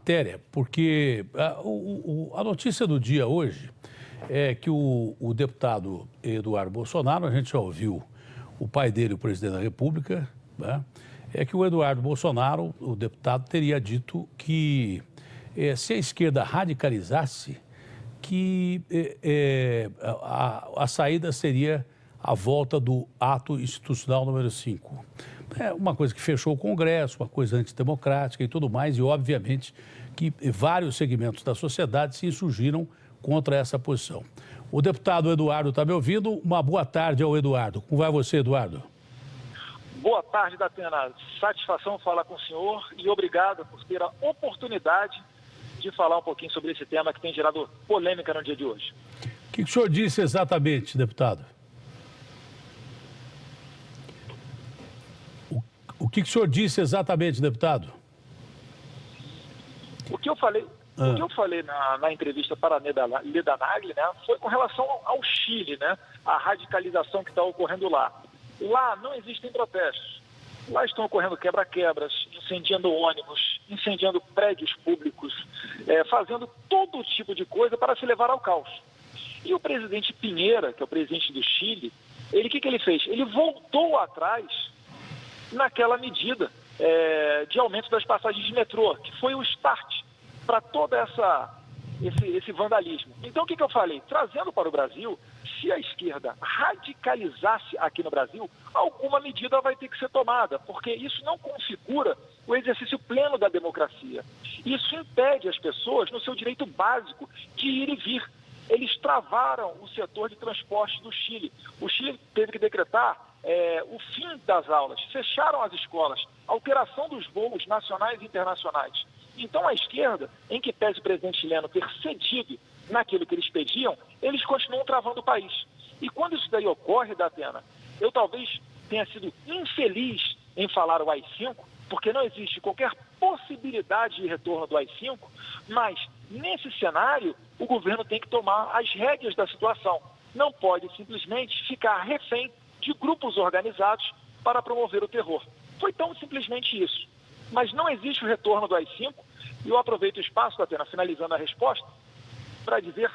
matéria, porque a notícia do dia hoje é que o deputado Eduardo Bolsonaro, a gente já ouviu o pai dele, o presidente da República, né? É que o Eduardo Bolsonaro, o deputado, teria dito que se a esquerda radicalizasse, que a saída seria a volta do ato institucional número 5. É uma coisa que fechou o Congresso, uma coisa antidemocrática e tudo mais, e obviamente que vários segmentos da sociedade se insurgiram contra essa posição. O deputado Eduardo está me ouvindo. Uma boa tarde ao Eduardo. Como vai você, Eduardo? Boa tarde, Datena. Satisfação falar com o senhor e obrigado por ter a oportunidade de falar um pouquinho sobre esse tema que tem gerado polêmica no dia de hoje. O que o senhor disse exatamente, deputado? O que o senhor disse exatamente, deputado? O que eu falei na entrevista para a Leda Nagli, né, foi com relação ao Chile, né, a radicalização que está ocorrendo lá. Lá não existem protestos. Lá estão ocorrendo quebra-quebras, incendiando ônibus, incendiando prédios públicos, fazendo todo tipo de coisa para se levar ao caos. E o presidente Piñera, que é o presidente do Chile, o que ele fez? Ele voltou atrás naquela medida de aumento das passagens de metrô, que foi o start para todo esse vandalismo. Então, o que eu falei? Trazendo para o Brasil, se a esquerda radicalizasse aqui no Brasil, alguma medida vai ter que ser tomada, porque isso não configura o exercício pleno da democracia. Isso impede as pessoas no seu direito básico de ir e vir. Eles travaram o setor de transporte do Chile. O Chile teve que decretar o fim das aulas, fecharam as escolas, alteração dos voos nacionais e internacionais. Então, a esquerda, em que pese o presidente chileno ter cedido naquilo que eles pediam, eles continuam travando o país. E quando isso daí ocorre, Datena, eu talvez tenha sido infeliz em falar o AI-5, porque não existe qualquer possibilidade de retorno do AI-5, mas, nesse cenário, o governo tem que tomar as rédeas da situação. Não pode simplesmente ficar refém de grupos organizados para promover o terror. Foi tão simplesmente isso. Mas não existe o retorno do AI-5, e eu aproveito o espaço, Datena, finalizando a resposta, para dizer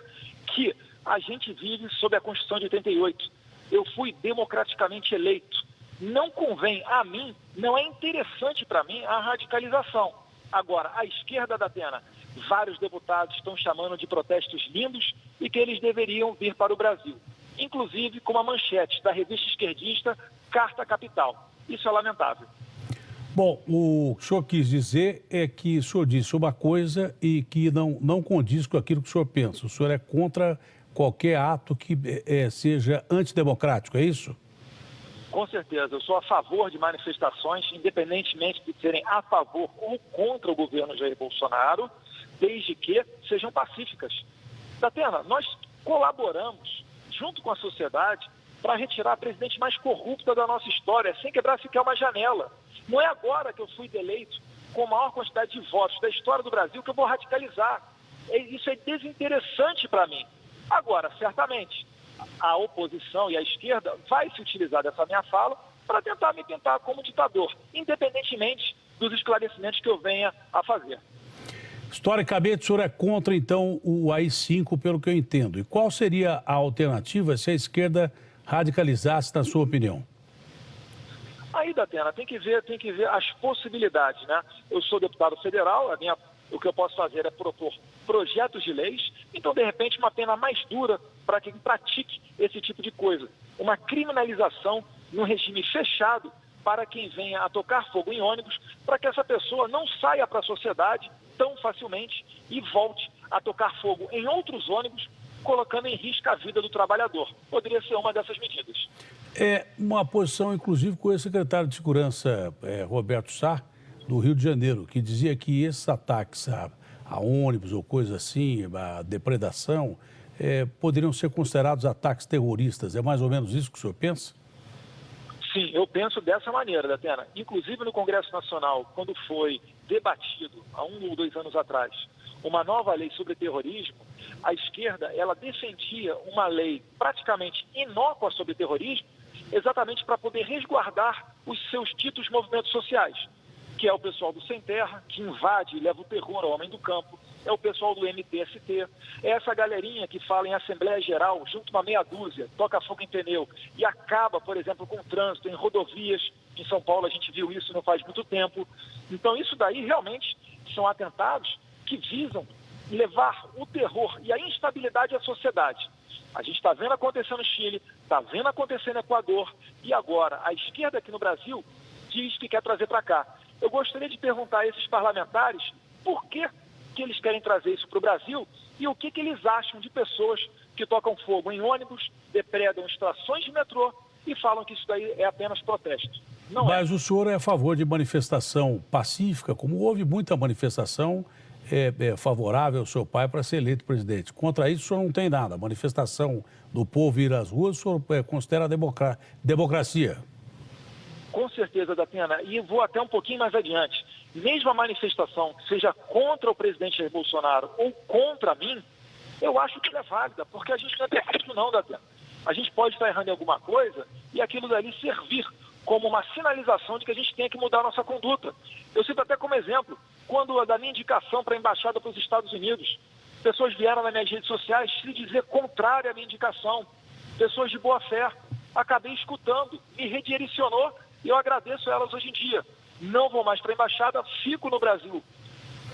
que a gente vive sob a Constituição de 88. Eu fui democraticamente eleito. Não convém a mim, não é interessante para mim a radicalização. Agora, a esquerda, Datena, vários deputados estão chamando de protestos lindos e que eles deveriam vir para o Brasil. Inclusive com uma manchete da revista esquerdista Carta Capital. Isso é lamentável. Bom, o que o senhor quis dizer é que o senhor disse uma coisa e que não condiz com aquilo que o senhor pensa. O senhor é contra qualquer ato que seja antidemocrático, é isso? Com certeza. Eu sou a favor de manifestações, independentemente de serem a favor ou contra o governo Jair Bolsonaro, desde que sejam pacíficas. Datena, nós colaboramos junto com a sociedade para retirar a presidente mais corrupta da nossa história, sem quebrar sequer uma janela. Não é agora que eu fui eleito com a maior quantidade de votos da história do Brasil que eu vou radicalizar. Isso é desinteressante para mim. Agora, certamente, a oposição e a esquerda vai se utilizar dessa minha fala para tentar me pintar como ditador, independentemente dos esclarecimentos que eu venha a fazer. Historicamente, o senhor é contra, então, o AI-5, pelo que eu entendo. E qual seria a alternativa se a esquerda radicalizasse, na sua opinião? Aí, Datena, tem que ver as possibilidades, né? Eu sou deputado federal, o que eu posso fazer é propor projetos de leis, então, de repente, uma pena mais dura para quem pratique esse tipo de coisa. Uma criminalização no regime fechado para quem venha a tocar fogo em ônibus, para que essa pessoa não saia para a sociedade tão facilmente e volte a tocar fogo em outros ônibus, colocando em risco a vida do trabalhador. Poderia ser uma dessas medidas. É uma posição, inclusive, com o secretário de Segurança, Roberto Sá, do Rio de Janeiro, que dizia que esses ataques a ônibus ou coisa assim, a depredação, poderiam ser considerados ataques terroristas. É mais ou menos isso que o senhor pensa? Sim, eu penso dessa maneira, Datena. Inclusive no Congresso Nacional, quando foi debatido, há 1 ou 2 anos atrás, uma nova lei sobre terrorismo, a esquerda ela defendia uma lei praticamente inócua sobre terrorismo, exatamente para poder resguardar os seus ditos movimentos sociais, que é o pessoal do Sem Terra, que invade e leva o terror ao homem do campo, é o pessoal do MTST, é essa galerinha que fala em Assembleia Geral, junto uma meia dúzia, toca fogo em pneu e acaba, por exemplo, com o trânsito em rodovias. Em São Paulo a gente viu isso não faz muito tempo. Então isso daí realmente são atentados que visam levar o terror e a instabilidade à sociedade. A gente está vendo acontecer no Chile, está vendo acontecer no Equador e agora a esquerda aqui no Brasil diz que quer trazer para cá. Eu gostaria de perguntar a esses parlamentares por que eles querem trazer isso para o Brasil e o que eles acham de pessoas que tocam fogo em ônibus, depredam estações de metrô e falam que isso daí é apenas protesto. Não Mas o senhor é a favor de manifestação pacífica, como houve muita manifestação favorável ao seu pai para ser eleito presidente. Contra isso, o senhor não tem nada. A manifestação do povo ir às ruas, o senhor considera democracia? Com certeza, Datena. E vou até um pouquinho mais adiante. Mesmo a manifestação que seja contra o presidente Jair Bolsonaro ou contra mim, eu acho que ela é válida, porque a gente não é perfeito não, Datena. A gente pode estar errando em alguma coisa e aquilo dali servir como uma sinalização de que a gente tem que mudar a nossa conduta. Eu cito até como exemplo, quando da minha indicação para a embaixada para os Estados Unidos, pessoas vieram nas minhas redes sociais se dizer contrário à minha indicação, pessoas de boa fé, acabei escutando, me redirecionou e eu agradeço a elas hoje em dia. Não vou mais para a embaixada, fico no Brasil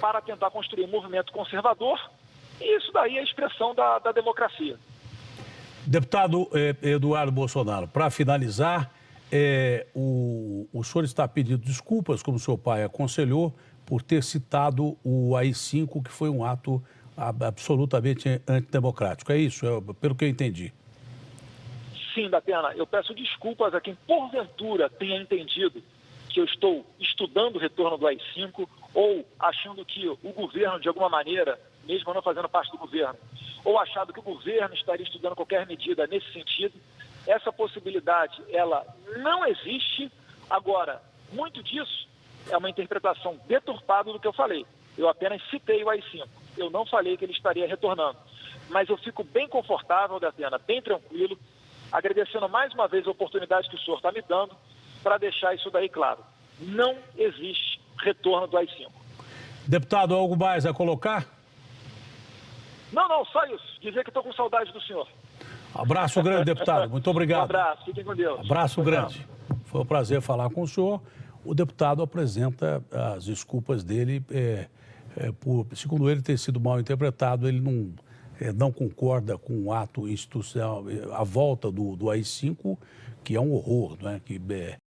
para tentar construir um movimento conservador e isso daí é a expressão da democracia. Deputado Eduardo Bolsonaro, para finalizar, o senhor está pedindo desculpas, como seu pai aconselhou, por ter citado o AI-5, que foi um ato absolutamente antidemocrático. É isso, pelo que eu entendi. Sim, Datena, eu peço desculpas a quem porventura tenha entendido que eu estou estudando o retorno do AI-5 ou achando que o governo, de alguma maneira, mesmo não fazendo parte do governo, ou achado que o governo estaria estudando qualquer medida nesse sentido. Essa possibilidade, ela não existe. Agora, muito disso é uma interpretação deturpada do que eu falei. Eu apenas citei o AI-5. Eu não falei que ele estaria retornando. Mas eu fico bem confortável, Datena, bem tranquilo, agradecendo mais uma vez a oportunidade que o senhor está me dando para deixar isso daí claro. Não existe retorno do AI-5. Deputado, algo mais a colocar? Não, só isso. Dizer que estou com saudade do senhor. Abraço grande, deputado. Muito obrigado. Um abraço. Fiquem com Deus. Abraço grande. Foi um prazer falar com o senhor. O deputado apresenta as desculpas dele por, segundo ele, ter sido mal interpretado. Ele não concorda com o ato institucional, a volta do AI-5, que é um horror, né?